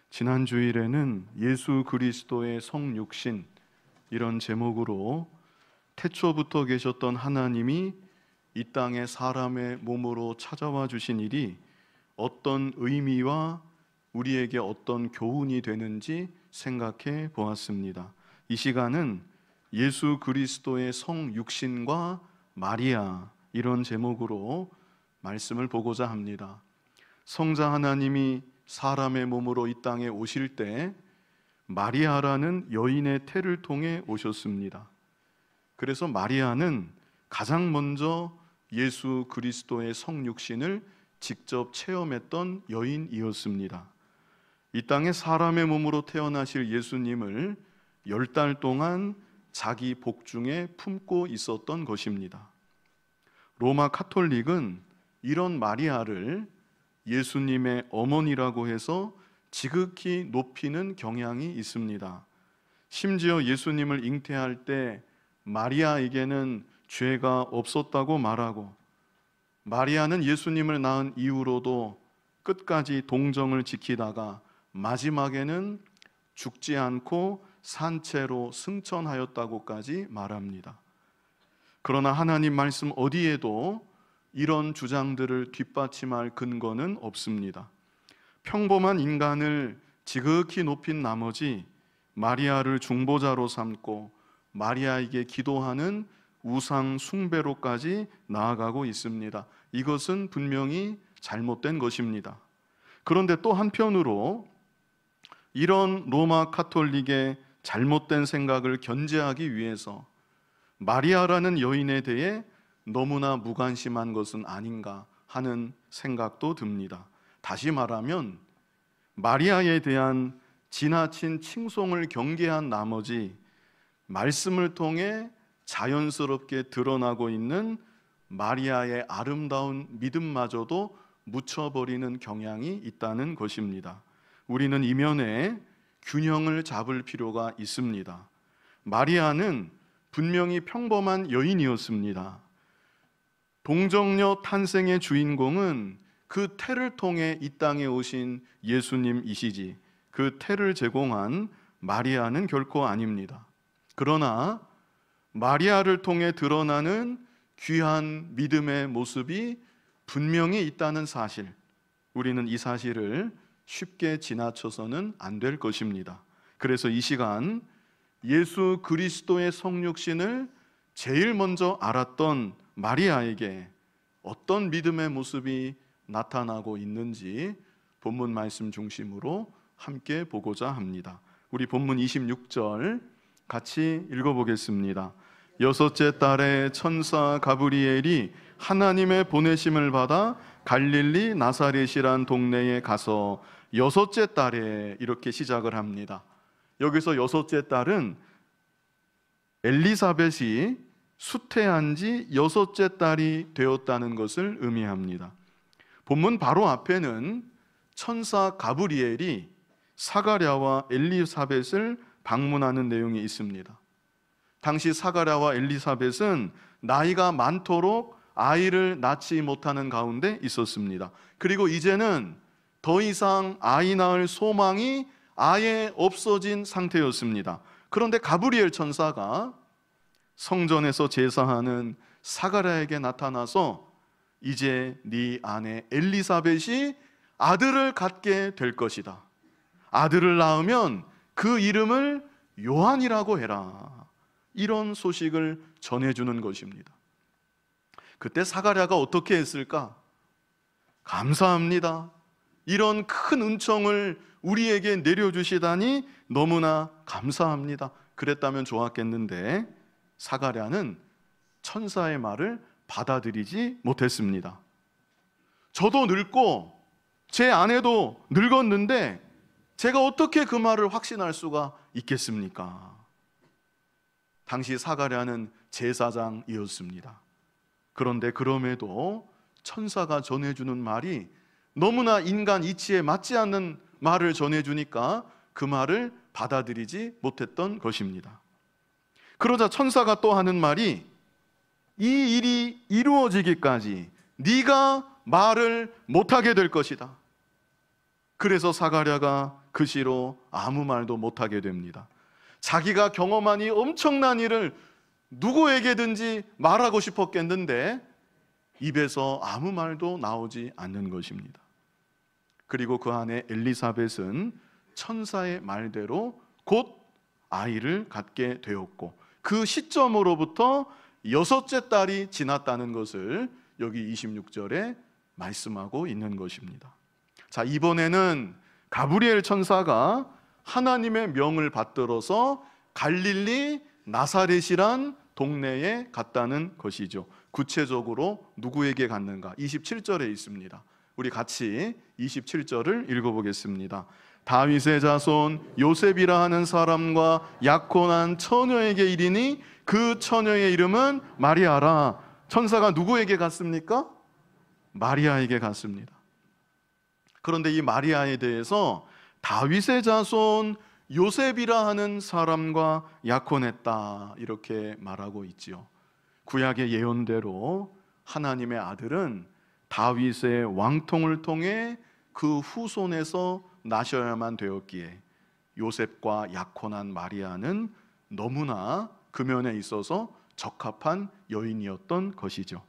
지난 주일에는 예수 그리스도의 성육신, 이런 제목으로 태초부터 계셨던 하나님이 이 땅에 사람의 몸으로 찾아와 주신 일이 어떤 의미와 우리에게 어떤 교훈이 되는지 생각해 보았습니다. 이 시간은 예수 그리스도의 성육신과 마리아, 이런 제목으로 말씀을 보고자 합니다. 성자 하나님이 사람의 몸으로 이 땅에 오실 때 마리아라는 여인의 태를 통해 오셨습니다. 그래서 마리아는 가장 먼저 예수 그리스도의 성육신을 직접 체험했던 여인이었습니다. 이 땅에 사람의 몸으로 태어나실 예수님을 10달 동안 자기 복중에 품고 있었던 것입니다. 로마 카톨릭은 이런 마리아를 예수님의 어머니라고 해서 지극히 높이는 경향이 있습니다. 심지어 예수님을 잉태할 때 마리아에게는 죄가 없었다고 말하고, 마리아는 예수님을 낳은 이후로도 끝까지 동정을 지키다가 마지막에는 죽지 않고 산채로 승천하였다고까지 말합니다. 그러나 하나님 말씀 어디에도 이런 주장들을 뒷받침할 근거는 없습니다. 평범한 인간을 지극히 높인 나머지 마리아를 중보자로 삼고 마리아에게 기도하는 우상 숭배로까지 나아가고 있습니다. 이것은 분명히 잘못된 것입니다. 그런데 또 한편으로 이런 로마 카톨릭의 잘못된 생각을 견제하기 위해서 마리아라는 여인에 대해 너무나 무관심한 것은 아닌가 하는 생각도 듭니다. 다시 말하면 마리아에 대한 지나친 칭송을 경계한 나머지 말씀을 통해 자연스럽게 드러나고 있는 마리아의 아름다운 믿음마저도 묻혀버리는 경향이 있다는 것입니다. 우리는 이면에 균형을 잡을 필요가 있습니다. 마리아는 분명히 평범한 여인이었습니다. 동정녀 탄생의 주인공은 그 태를 통해 이 땅에 오신 예수님이시지, 그 태를 제공한 마리아는 결코 아닙니다. 그러나 마리아를 통해 드러나는 귀한 믿음의 모습이 분명히 있다는 사실, 우리는 이 사실을 쉽게 지나쳐서는 안 될 것입니다. 그래서 이 시간 예수 그리스도의 성육신을 제일 먼저 알았던 마리아에게 어떤 믿음의 모습이 나타나고 있는지 본문 말씀 중심으로 함께 보고자 합니다. 우리 본문 26절 같이 읽어보겠습니다. 여섯째 달에 천사 가브리엘이 하나님의 보내심을 받아 갈릴리 나사렛이란 동네에 가서 여섯째 달에, 이렇게 시작을 합니다. 여기서 여섯째 달은 엘리사벳이 수태한 지 여섯째 달이 되었다는 것을 의미합니다. 본문 바로 앞에는 천사 가브리엘이 사가랴와 엘리사벳을 방문하는 내용이 있습니다. 당시 사가랴와 엘리사벳은 나이가 많도록 아이를 낳지 못하는 가운데 있었습니다. 그리고 이제는 더 이상 아이 낳을 소망이 아예 없어진 상태였습니다. 그런데 가브리엘 천사가 성전에서 제사하는 사가랴에게 나타나서 이제 네 아내 엘리사벳이 아들을 갖게 될 것이다. 아들을 낳으면 그 이름을 요한이라고 해라. 이런 소식을 전해주는 것입니다. 그때 사가랴가 어떻게 했을까? 감사합니다. 이런 큰 은총을 우리에게 내려주시다니 너무나 감사합니다. 그랬다면 좋았겠는데 사가랴는 천사의 말을 받아들이지 못했습니다. 저도 늙고 제 아내도 늙었는데 제가 어떻게 그 말을 확신할 수가 있겠습니까? 당시 사가랴는 제사장이었습니다. 그런데 그럼에도 천사가 전해주는 말이 너무나 인간 이치에 맞지 않는 말을 전해주니까 그 말을 받아들이지 못했던 것입니다. 그러자 천사가 또 하는 말이 이 일이 이루어지기까지 네가 말을 못하게 될 것이다. 그래서 사가랴가 그 시로 아무 말도 못하게 됩니다. 자기가 경험한 이 엄청난 일을 누구에게든지 말하고 싶었겠는데 입에서 아무 말도 나오지 않는 것입니다. 그리고 그 안에 엘리사벳은 천사의 말대로 곧 아이를 갖게 되었고, 그 시점으로부터 6째 달이 지났다는 것을 여기 26절에 말씀하고 있는 것입니다. 자, 이번에는 가브리엘 천사가 하나님의 명을 받들어서 갈릴리 나사렛이란 동네에 갔다는 것이죠. 구체적으로 누구에게 갔는가? 27절에 있습니다. 우리 같이 27절을 읽어보겠습니다. 다윗의 자손 요셉이라 하는 사람과 약혼한 처녀에게 이르니 그 처녀의 이름은 마리아라. 천사가 누구에게 갔습니까? 마리아에게 갔습니다. 그런데 이 마리아에 대해서 다윗의 자손 요셉이라 하는 사람과 약혼했다, 이렇게 말하고 있지요. 구약의 예언대로 하나님의 아들은 다윗의 왕통을 통해 그 후손에서 나셔야만 되었기에 요셉과 약혼한 마리아는 너무나 그 면에 있어서 적합한 여인이었던 것이죠.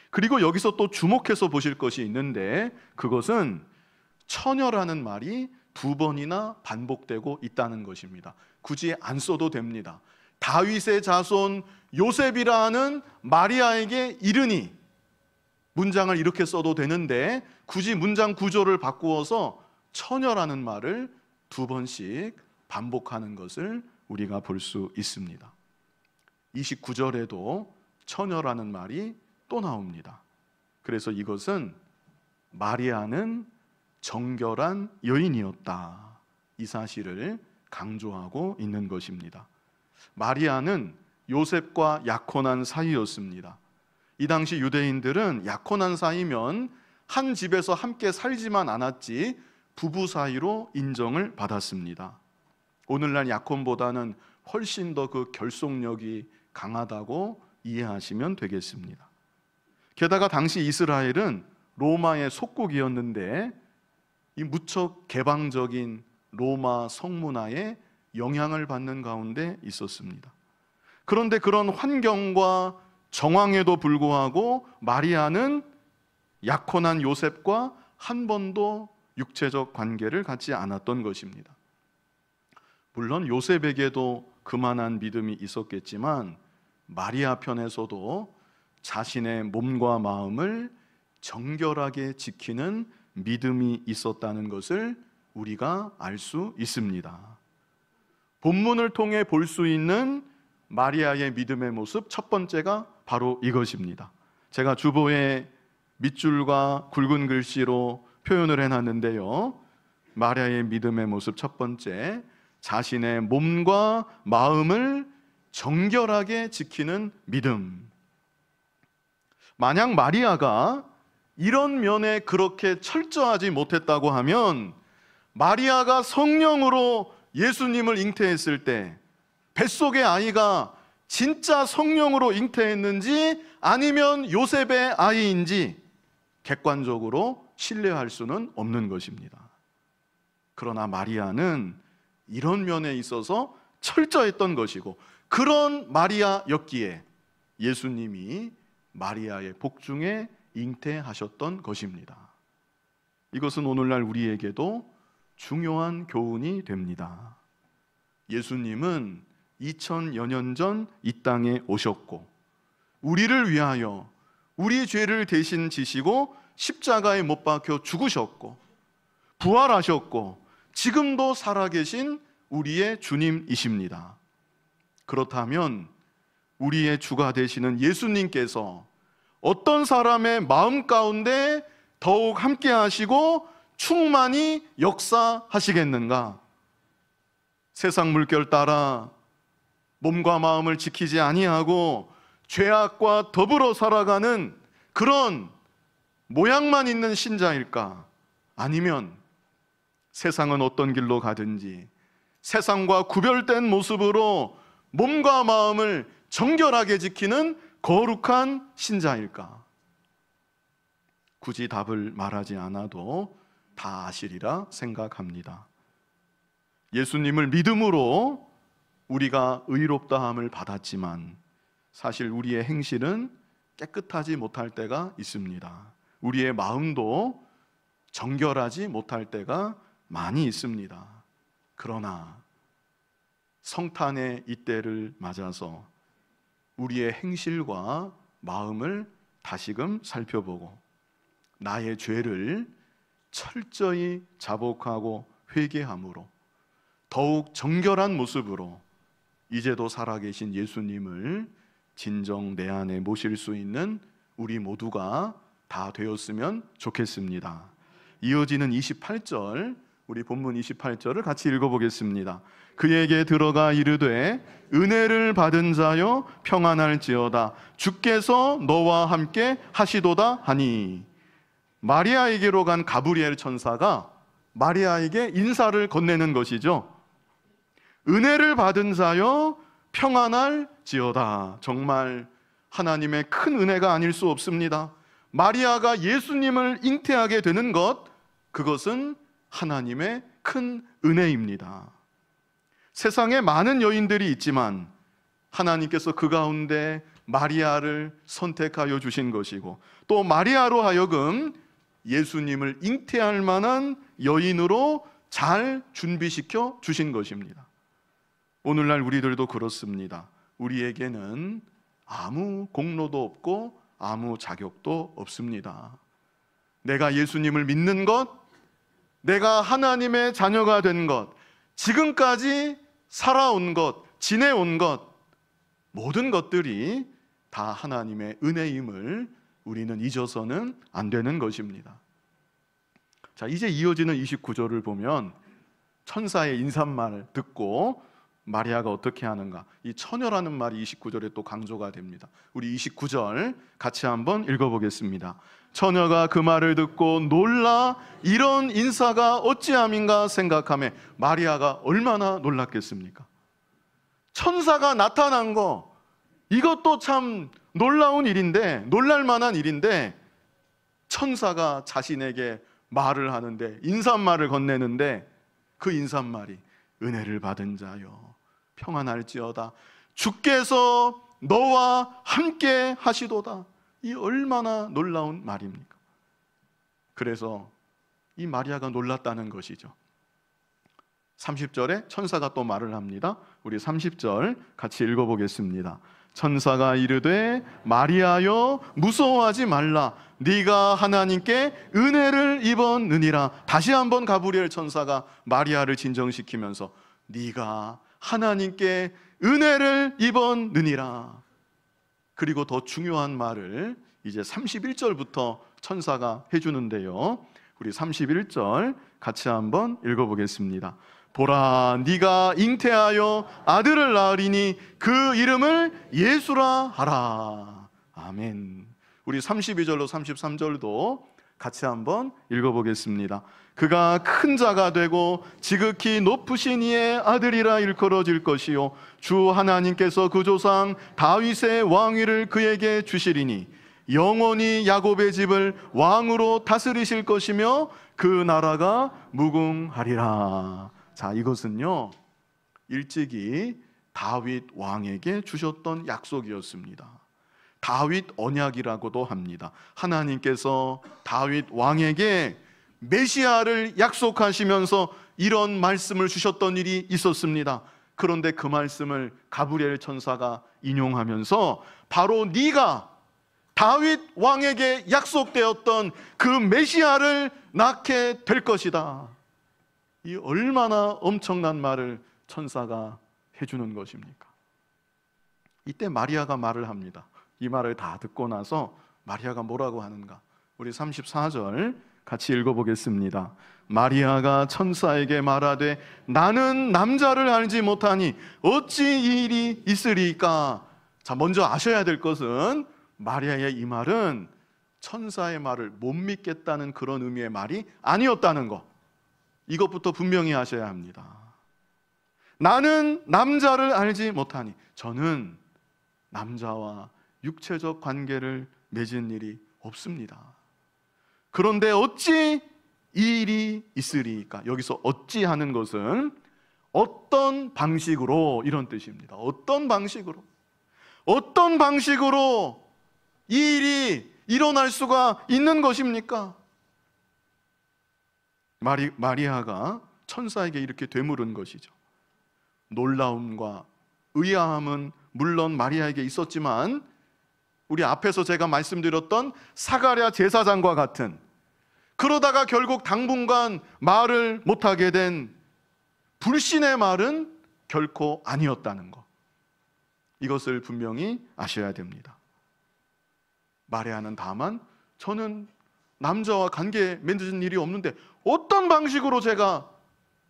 그리고 여기서 또 주목해서 보실 것이 있는데, 그것은 처녀라는 말이 2번이나 반복되고 있다는 것입니다. 굳이 안 써도 됩니다. 다윗의 자손 요셉이라 하는 마리아에게 이르니, 문장을 이렇게 써도 되는데 굳이 문장 구조를 바꾸어서 처녀라는 말을 2번씩 반복하는 것을 우리가 볼 수 있습니다. 29절에도 처녀라는 말이 또 나옵니다. 그래서 이것은 마리아는 정결한 여인이었다, 이 사실을 강조하고 있는 것입니다. 마리아는 요셉과 약혼한 사이였습니다. 이 당시 유대인들은 약혼한 사이면 한 집에서 함께 살지만 않았지 부부 사이로 인정을 받았습니다. 오늘날 약혼보다는 훨씬 더 그 결속력이 강하다고 이해하시면 되겠습니다. 게다가 당시 이스라엘은 로마의 속국이었는데 이 무척 개방적인 로마 성문화에 영향을 받는 가운데 있었습니다. 그런데 그런 환경과 정황에도 불구하고 마리아는 약혼한 요셉과 한 번도 육체적 관계를 갖지 않았던 것입니다. 물론 요셉에게도 그만한 믿음이 있었겠지만 마리아 편에서도 자신의 몸과 마음을 정결하게 지키는 믿음이 있었다는 것을 우리가 알 수 있습니다. 본문을 통해 볼 수 있는 마리아의 믿음의 모습, 첫 번째가 바로 이것입니다. 제가 주보에 밑줄과 굵은 글씨로 표현을 해놨는데요, 마리아의 믿음의 모습 첫 번째, 자신의 몸과 마음을 정결하게 지키는 믿음. 만약 마리아가 이런 면에 그렇게 철저하지 못했다고 하면, 마리아가 성령으로 예수님을 잉태했을 때 뱃속의 아이가 진짜 성령으로 잉태했는지 아니면 요셉의 아이인지 객관적으로 신뢰할 수는 없는 것입니다. 그러나 마리아는 이런 면에 있어서 철저했던 것이고, 그런 마리아였기에 예수님이 마리아의 복중에 잉태하셨던 것입니다. 이것은 오늘날 우리에게도 중요한 교훈이 됩니다. 예수님은 2000여 년 전 이 땅에 오셨고, 우리를 위하여 우리 죄를 대신 지시고 십자가에 못 박혀 죽으셨고 부활하셨고 지금도 살아계신 우리의 주님이십니다. 그렇다면 우리의 주가 되시는 예수님께서 어떤 사람의 마음 가운데 더욱 함께 하시고 충만히 역사하시겠는가? 세상 물결 따라 몸과 마음을 지키지 아니하고 죄악과 더불어 살아가는 그런 모양만 있는 신자일까? 아니면 세상은 어떤 길로 가든지 세상과 구별된 모습으로 몸과 마음을 정결하게 지키는 거룩한 신자일까? 굳이 답을 말하지 않아도 다 아시리라 생각합니다. 예수님을 믿음으로 우리가 의롭다함을 받았지만 사실 우리의 행실은 깨끗하지 못할 때가 있습니다. 우리의 마음도 정결하지 못할 때가 많이 있습니다. 그러나 성탄의 이때를 맞아서 우리의 행실과 마음을 다시금 살펴보고 나의 죄를 철저히 자복하고 회개함으로 더욱 정결한 모습으로 이제도 살아계신 예수님을 진정 내 안에 모실 수 있는 우리 모두가 다 되었으면 좋겠습니다. 이어지는 28절, 우리 본문 28절을 같이 읽어보겠습니다. 그에게 들어가 이르되 은혜를 받은 자여 평안할지어다 주께서 너와 함께 하시도다 하니, 마리아에게로 간 가브리엘 천사가 마리아에게 인사를 건네는 것이죠. 은혜를 받은 자여 평안할지어다. 정말 하나님의 큰 은혜가 아닐 수 없습니다. 마리아가 예수님을 잉태하게 되는 것, 그것은 하나님의 큰 은혜입니다. 세상에 많은 여인들이 있지만 하나님께서 그 가운데 마리아를 선택하여 주신 것이고, 또 마리아로 하여금 예수님을 잉태할 만한 여인으로 잘 준비시켜 주신 것입니다. 오늘날 우리들도 그렇습니다. 우리에게는 아무 공로도 없고 아무 자격도 없습니다. 내가 예수님을 믿는 것, 내가 하나님의 자녀가 된 것, 지금까지 살아온 것, 지내온 것, 모든 것들이 다 하나님의 은혜임을 우리는 잊어서는 안 되는 것입니다. 자, 이제 이어지는 29절을 보면 천사의 인사말을 듣고 마리아가 어떻게 하는가, 이 처녀라는 말이 29절에 또 강조가 됩니다. 우리 29절 같이 한번 읽어보겠습니다. 처녀가 그 말을 듣고 놀라 이런 인사가 어찌함인가 생각하며, 마리아가 얼마나 놀랐겠습니까? 천사가 나타난 거, 이것도 참 놀라운 일인데, 놀랄만한 일인데, 천사가 자신에게 말을 하는데, 인사말을 건네는데, 그 인사말이 은혜를 받은 자여 평안할지어다 주께서 너와 함께 하시도다. 이 얼마나 놀라운 말입니까? 그래서 이 마리아가 놀랐다는 것이죠. 30절에 천사가 또 말을 합니다. 우리 30절 같이 읽어보겠습니다. 천사가 이르되 마리아여 무서워하지 말라, 네가 하나님께 은혜를 입었느니라. 다시 한번 가브리엘 천사가 마리아를 진정시키면서 네가 하나님께 은혜를 입었느니라. 그리고 더 중요한 말을 이제 31절부터 천사가 해주는데요. 우리 31절 같이 한번 읽어보겠습니다. 보라, 네가 잉태하여 아들을 낳으리니 그 이름을 예수라 하라. 아멘. 우리 32절로 33절도 같이 한번 읽어보겠습니다. 그가 큰 자가 되고 지극히 높으신 이의 아들이라 일컬어질 것이요 주 하나님께서 그 조상 다윗의 왕위를 그에게 주시리니 영원히 야곱의 집을 왕으로 다스리실 것이며 그 나라가 무궁하리라. 자, 이것은요 일찍이 다윗 왕에게 주셨던 약속이었습니다. 다윗 언약이라고도 합니다. 하나님께서 다윗 왕에게 메시아를 약속하시면서 이런 말씀을 주셨던 일이 있었습니다. 그런데 그 말씀을 가브리엘 천사가 인용하면서 바로 네가 다윗 왕에게 약속되었던 그 메시아를 낳게 될 것이다. 이 얼마나 엄청난 말을 천사가 해주는 것입니까? 이때 마리아가 말을 합니다. 이 말을 다 듣고 나서 마리아가 뭐라고 하는가? 우리 34절 같이 읽어보겠습니다. 마리아가 천사에게 말하되 나는 남자를 알지 못하니 어찌 이 일이 있으리까? 자, 먼저 아셔야 될 것은 마리아의 이 말은 천사의 말을 못 믿겠다는 그런 의미의 말이 아니었다는 것, 이것부터 분명히 아셔야 합니다. 나는 남자를 알지 못하니, 저는 남자와 육체적 관계를 맺은 일이 없습니다. 그런데 어찌 이 일이 있으리까? 여기서 어찌 하는 것은 어떤 방식으로, 이런 뜻입니다. 어떤 방식으로 이 일이 일어날 수가 있는 것입니까? 마리아가 천사에게 이렇게 되물은 것이죠. 놀라움과 의아함은 물론 마리아에게 있었지만 우리 앞에서 제가 말씀드렸던 사가랴 제사장과 같은, 그러다가 결국 당분간 말을 못하게 된 불신의 말은 결코 아니었다는 것, 이것을 분명히 아셔야 됩니다. 마리아는 다만 저는 남자와 관계 맺은 일이 없는데 어떤 방식으로 제가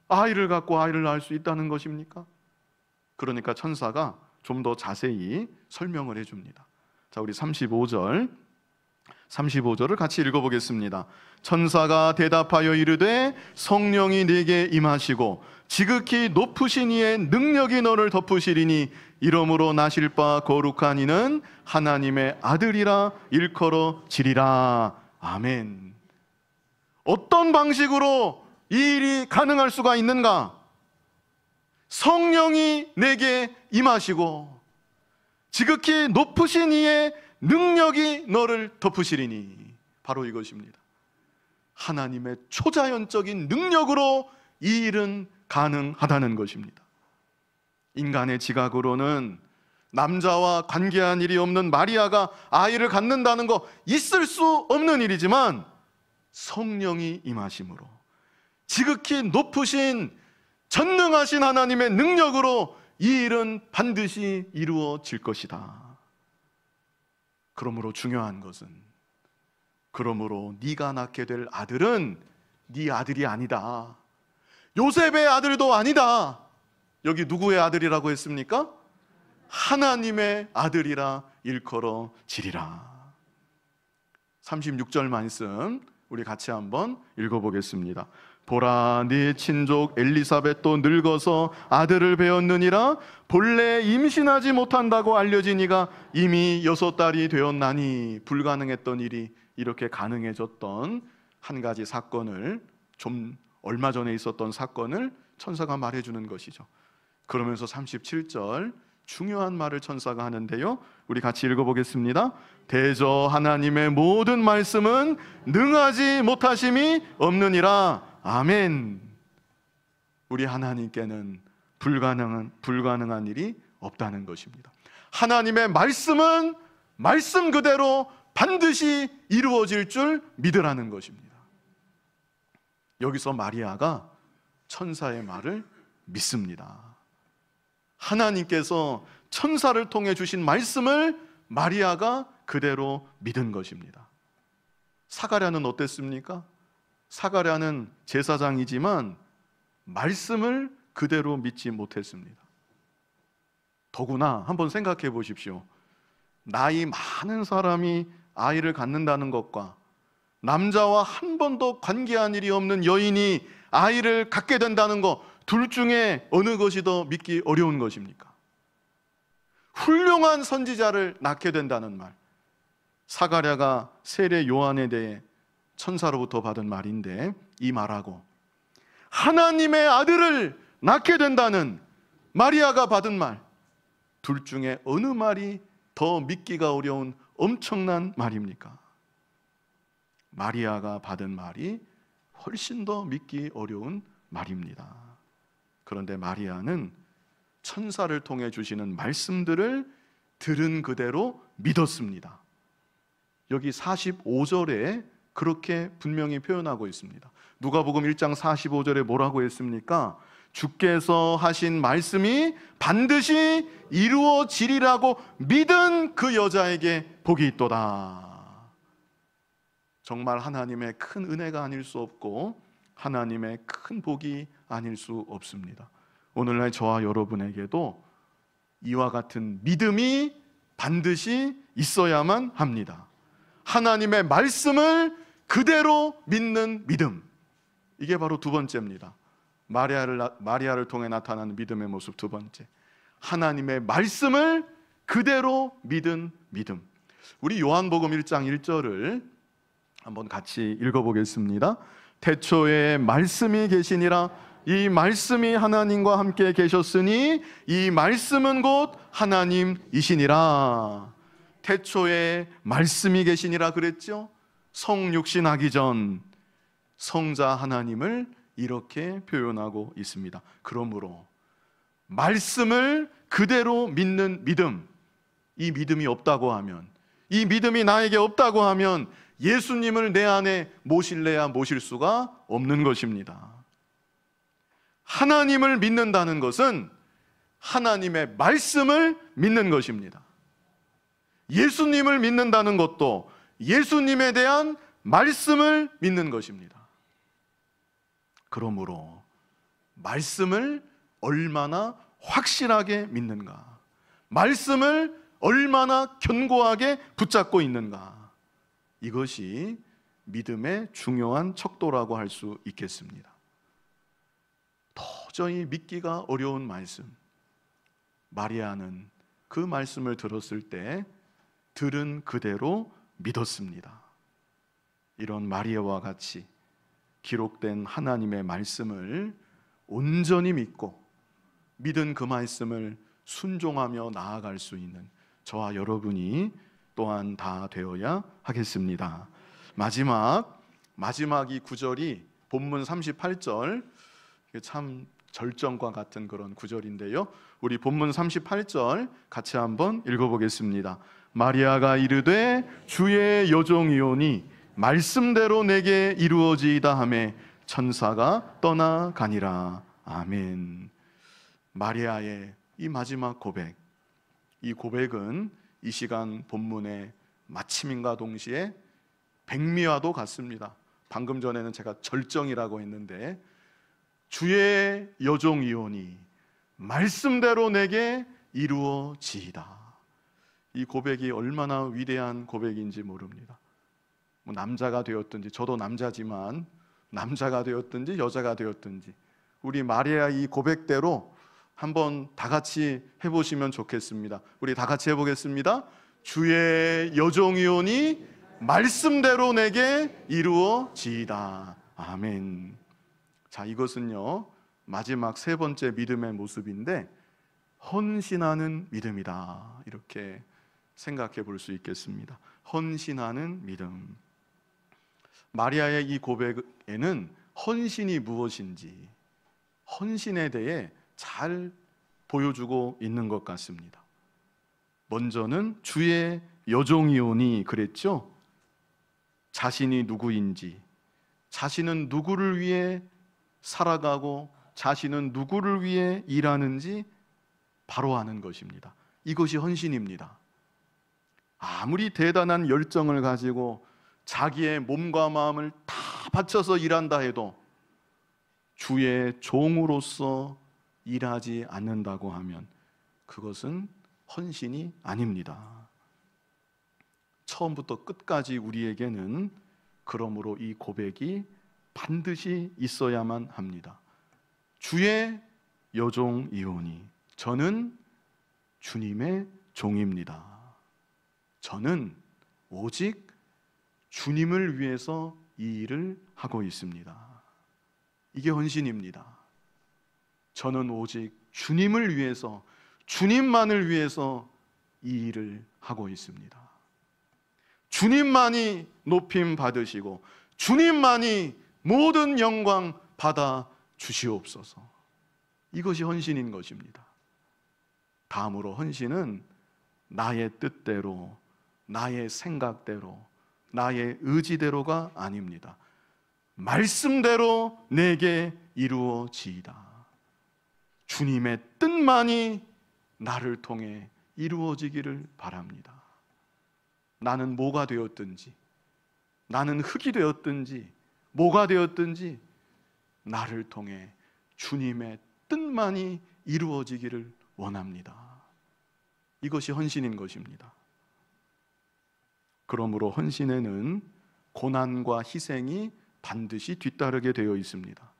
아이를 갖고 아이를 낳을 수 있다는 것입니까? 그러니까 천사가 좀 더 자세히 설명을 해줍니다. 자, 우리 35절을 같이 읽어보겠습니다. 천사가 대답하여 이르되 성령이 네게 임하시고 지극히 높으신 이의 능력이 너를 덮으시리니 이러므로 나실 바 거룩한 이는 하나님의 아들이라 일컬어지리라. 아멘. 어떤 방식으로 이 일이 가능할 수가 있는가? 성령이 내게 임하시고 지극히 높으신 이의 능력이 너를 덮으시리니, 바로 이것입니다. 하나님의 초자연적인 능력으로 이 일은 가능하다는 것입니다. 인간의 지각으로는 남자와 관계한 일이 없는 마리아가 아이를 갖는다는 거 있을 수 없는 일이지만, 성령이 임하심으로 지극히 높으신 전능하신 하나님의 능력으로 이 일은 반드시 이루어질 것이다. 그러므로 중요한 것은, 그러므로 네가 낳게 될 아들은 네 아들이 아니다, 요셉의 아들도 아니다. 여기 누구의 아들이라고 했습니까? 하나님의 아들이라 일컬어지리라. 36절 말씀 우리 같이 한번 읽어보겠습니다. 보라, 네 친족 엘리사벳도 늙어서 아들을 배었느니라. 본래 임신하지 못한다고 알려진 이가 이미 6달이 되었나니. 불가능했던 일이 이렇게 가능해졌던 한 가지 사건을, 좀 얼마 전에 있었던 사건을 천사가 말해주는 것이죠. 그러면서 37절 중요한 말을 천사가 하는데요, 우리 같이 읽어보겠습니다. 대저 하나님의 모든 말씀은 능하지 못하심이 없느니라. 아멘. 우리 하나님께는 불가능한 일이 없다는 것입니다. 하나님의 말씀은 말씀 그대로 반드시 이루어질 줄 믿으라는 것입니다. 여기서 마리아가 천사의 말을 믿습니다. 하나님께서 천사를 통해 주신 말씀을 마리아가 그대로 믿은 것입니다. 사가랴는 어땠습니까? 사가랴는 제사장이지만 말씀을 그대로 믿지 못했습니다. 더구나 한번 생각해 보십시오. 나이 많은 사람이 아이를 갖는다는 것과 남자와 한 번도 관계한 일이 없는 여인이 아이를 갖게 된다는 것, 둘 중에 어느 것이 더 믿기 어려운 것입니까? 훌륭한 선지자를 낳게 된다는 말, 사가랴가 세례 요한에 대해 천사로부터 받은 말인데, 이 말하고 하나님의 아들을 낳게 된다는 마리아가 받은 말, 둘 중에 어느 말이 더 믿기가 어려운 엄청난 말입니까? 마리아가 받은 말이 훨씬 더 믿기 어려운 말입니다. 그런데 마리아는 천사를 통해 주시는 말씀들을 들은 그대로 믿었습니다. 여기 45절에 그렇게 분명히 표현하고 있습니다. 누가복음 1장 45절에 뭐라고 했습니까? 주께서 하신 말씀이 반드시 이루어지리라고 믿은 그 여자에게 복이 있도다. 정말 하나님의 큰 은혜가 아닐 수 없고 하나님의 큰 복이 아닐 수 없습니다. 오늘날 저와 여러분에게도 이와 같은 믿음이 반드시 있어야만 합니다. 하나님의 말씀을 그대로 믿는 믿음, 이게 바로 두 번째입니다. 마리아를 통해 나타나는 믿음의 모습 두 번째, 하나님의 말씀을 그대로 믿은 믿음. 우리 요한복음 1장 1절을 한번 같이 읽어보겠습니다. 태초에 말씀이 계시니라. 이 말씀이 하나님과 함께 계셨으니 이 말씀은 곧 하나님이시니라. 태초에 말씀이 계시니라 그랬죠. 성육신하기 전 성자 하나님을 이렇게 표현하고 있습니다. 그러므로 말씀을 그대로 믿는 믿음, 이 믿음이 없다고 하면, 이 믿음이 나에게 없다고 하면 예수님을 내 안에 모실래야 모실 수가 없는 것입니다. 하나님을 믿는다는 것은 하나님의 말씀을 믿는 것입니다. 예수님을 믿는다는 것도 예수님에 대한 말씀을 믿는 것입니다. 그러므로 말씀을 얼마나 확실하게 믿는가, 말씀을 얼마나 견고하게 붙잡고 있는가, 이것이 믿음의 중요한 척도라고 할 수 있겠습니다. 도저히 믿기가 어려운 말씀, 마리아는 그 말씀을 들었을 때 들은 그대로 믿었습니다. 이런 마리아와 같이 기록된 하나님의 말씀을 온전히 믿고 믿은 그 말씀을 순종하며 나아갈 수 있는 저와 여러분이 또한 다 되어야 하겠습니다. 마지막 이 구절이 본문 38절, 참 절정과 같은 그런 구절인데요, 우리 본문 38절 같이 한번 읽어보겠습니다. 마리아가 이르되 주의 여종이오니 말씀대로 내게 이루어지이다 하매 천사가 떠나가니라. 아멘. 마리아의 이 마지막 고백, 이 고백은 이 시간 본문의 마침인과 동시에 백미와도 같습니다. 방금 전에는 제가 절정이라고 했는데 주의 여종이오니 말씀대로 내게 이루어지이다. 이 고백이 얼마나 위대한 고백인지 모릅니다. 뭐 남자가 되었든지, 저도 남자지만 남자가 되었든지 여자가 되었든지 우리 마리아의 이 고백대로 한번 다 같이 해보시면 좋겠습니다. 우리 다 같이 해보겠습니다. 주의 여종이오니 말씀대로 내게 이루어지이다. 아멘. 자, 이것은요 마지막 세 번째 믿음의 모습인데 헌신하는 믿음이다, 이렇게 생각해 볼 수 있겠습니다. 헌신하는 믿음. 마리아의 이 고백에는 헌신이 무엇인지, 헌신에 대해 잘 보여주고 있는 것 같습니다. 먼저는 주의 여종이오니 그랬죠. 자신이 누구인지, 자신은 누구를 위해 살아가고 자신은 누구를 위해 일하는지 바로 아는 것입니다. 이것이 헌신입니다. 아무리 대단한 열정을 가지고 자기의 몸과 마음을 다 바쳐서 일한다 해도 주의 종으로서 일하지 않는다고 하면 그것은 헌신이 아닙니다. 처음부터 끝까지 우리에게는 그러므로 이 고백이 반드시 있어야만 합니다. 주의 여종이오니 저는 주님의 종입니다. 저는 오직 주님을 위해서 이 일을 하고 있습니다. 이게 헌신입니다. 저는 오직 주님을 위해서, 주님만을 위해서 이 일을 하고 있습니다. 주님만이 높임 받으시고 주님만이 모든 영광 받아 주시옵소서. 이것이 헌신인 것입니다. 다음으로 헌신은 나의 뜻대로, 나의 생각대로, 나의 의지대로가 아닙니다. 말씀대로 내게 이루어지이다. 주님의 뜻만이 나를 통해 이루어지기를 바랍니다. 나는 뭐가 되었든지, 나는 흙이 되었든지 뭐가 되었든지 나를 통해 주님의 뜻만이 이루어지기를 원합니다. 이것이 헌신인 것입니다. 그러므로 헌신에는 고난과 희생이 반드시 뒤따르게 되어 있습니다.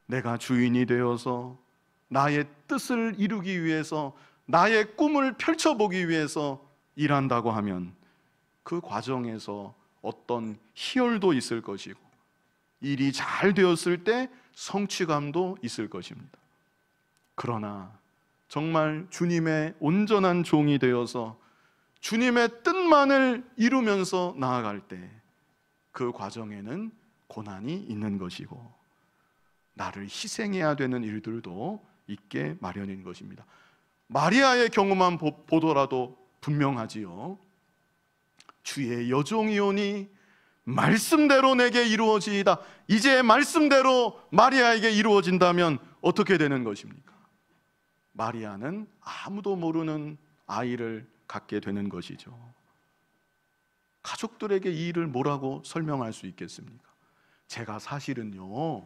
내가 주인이 되어서 나의 뜻을 이루기 위해서, 나의 꿈을 펼쳐보기 위해서 일한다고 하면 그 과정에서 어떤 희열도 있을 것이고 일이 잘 되었을 때 성취감도 있을 것입니다. 그러나 정말 주님의 온전한 종이 되어서 주님의 뜻만을 이루면서 나아갈 때 그 과정에는 고난이 있는 것이고 나를 희생해야 되는 일들도 있게 마련인 것입니다. 마리아의 경우만 보더라도 분명하지요. 주의 여종이오니 말씀대로 내게 이루어지이다. 이제 말씀대로 마리아에게 이루어진다면 어떻게 되는 것입니까? 마리아는 아무도 모르는 아이를 갖게 되는 것이죠. 가족들에게 이 일을 뭐라고 설명할 수 있겠습니까? 제가 사실은요,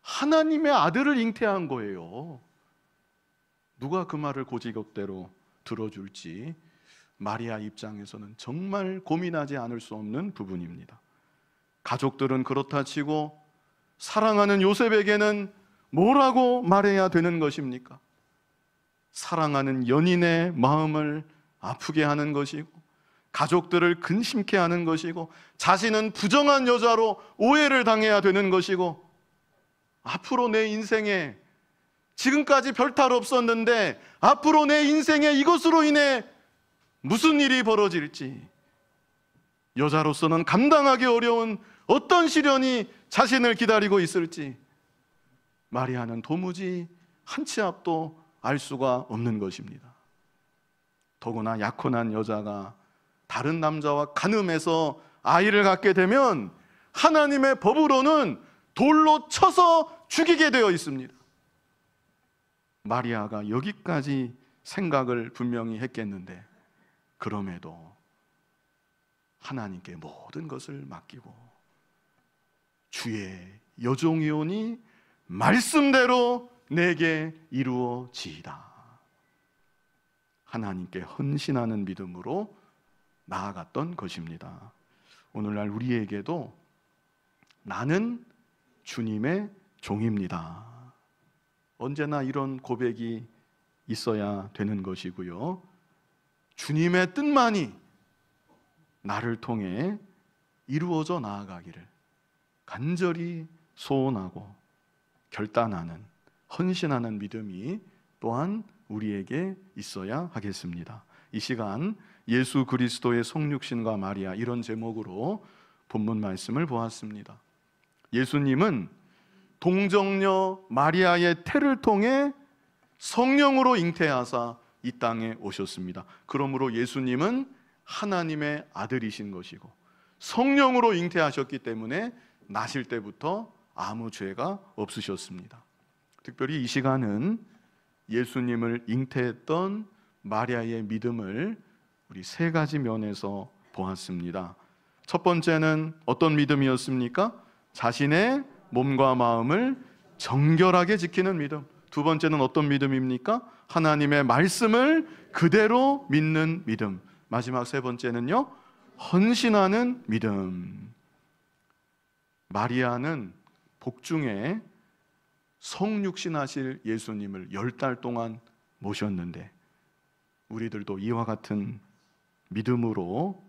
하나님의 아들을 잉태한 거예요. 누가 그 말을 고지것대로 들어줄지 마리아 입장에서는 정말 고민하지 않을 수 없는 부분입니다. 가족들은 그렇다 치고 사랑하는 요셉에게는 뭐라고 말해야 되는 것입니까? 사랑하는 연인의 마음을 아프게 하는 것이고 가족들을 근심케 하는 것이고 자신은 부정한 여자로 오해를 당해야 되는 것이고 앞으로 내 인생에 지금까지 별탈 없었는데 앞으로 내 인생에 이것으로 인해 무슨 일이 벌어질지 여자로서는 감당하기 어려운 어떤 시련이 자신을 기다리고 있을지 마리아는 도무지 한 치 앞도 알 수가 없는 것입니다. 더구나 약혼한 여자가 다른 남자와 간음해서 아이를 갖게 되면 하나님의 법으로는 돌로 쳐서 죽이게 되어 있습니다. 마리아가 여기까지 생각을 분명히 했겠는데 그럼에도 하나님께 모든 것을 맡기고 주의 여종이오니 말씀대로 내게 이루어지이다. 하나님께 헌신하는 믿음으로 나아갔던 것입니다. 오늘날 우리에게도 나는 주님의 종입니다. 언제나 이런 고백이 있어야 되는 것이고요. 주님의 뜻만이 나를 통해 이루어져 나아가기를 간절히 소원하고 결단하는 헌신하는 믿음이 또한 우리에게 있어야 하겠습니다. 이 시간 예수 그리스도의 성육신과 마리아 이런 제목으로 본문 말씀을 보았습니다. 예수님은 동정녀 마리아의 태를 통해 성령으로 잉태하사 이 땅에 오셨습니다. 그러므로 예수님은 하나님의 아들이신 것이고 성령으로 잉태하셨기 때문에 나실 때부터 아무 죄가 없으셨습니다. 특별히 이 시간은 예수님을 잉태했던 마리아의 믿음을 우리 세 가지 면에서 보았습니다. 첫 번째는 어떤 믿음이었습니까? 자신의 몸과 마음을 정결하게 지키는 믿음. 두 번째는 어떤 믿음입니까? 하나님의 말씀을 그대로 믿는 믿음. 마지막 세 번째는요, 헌신하는 믿음. 마리아는 복중에 성육신하실 예수님을 10달 동안 모셨는데 우리들도 이와 같은 믿음으로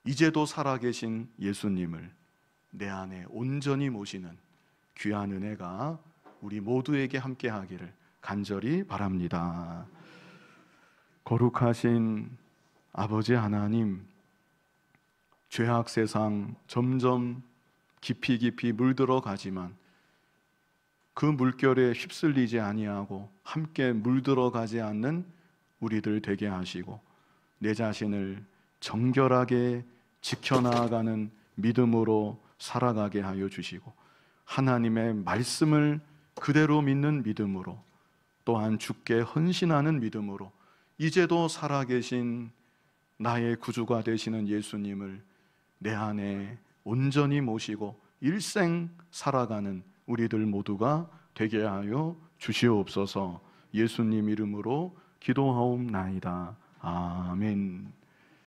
이제도 살아계신 예수님을 내 안에 온전히 모시는 귀한 은혜가 우리 모두에게 함께하기를 간절히 바랍니다. 거룩하신 아버지 하나님, 죄악 세상 점점 깊이 물들어 가지만 그 물결에 휩쓸리지 아니하고 함께 물들어 가지 않는 우리들 되게 하시고 내 자신을 정결하게 지켜나가는 믿음으로 살아가게 하여 주시고 하나님의 말씀을 그대로 믿는 믿음으로 또한 주께 헌신하는 믿음으로 이제도 살아계신 나의 구주가 되시는 예수님을 내 안에 온전히 모시고 일생 살아가는 우리들 모두가 되게 하여 주시옵소서. 예수님 이름으로 기도하옵나이다. 아멘.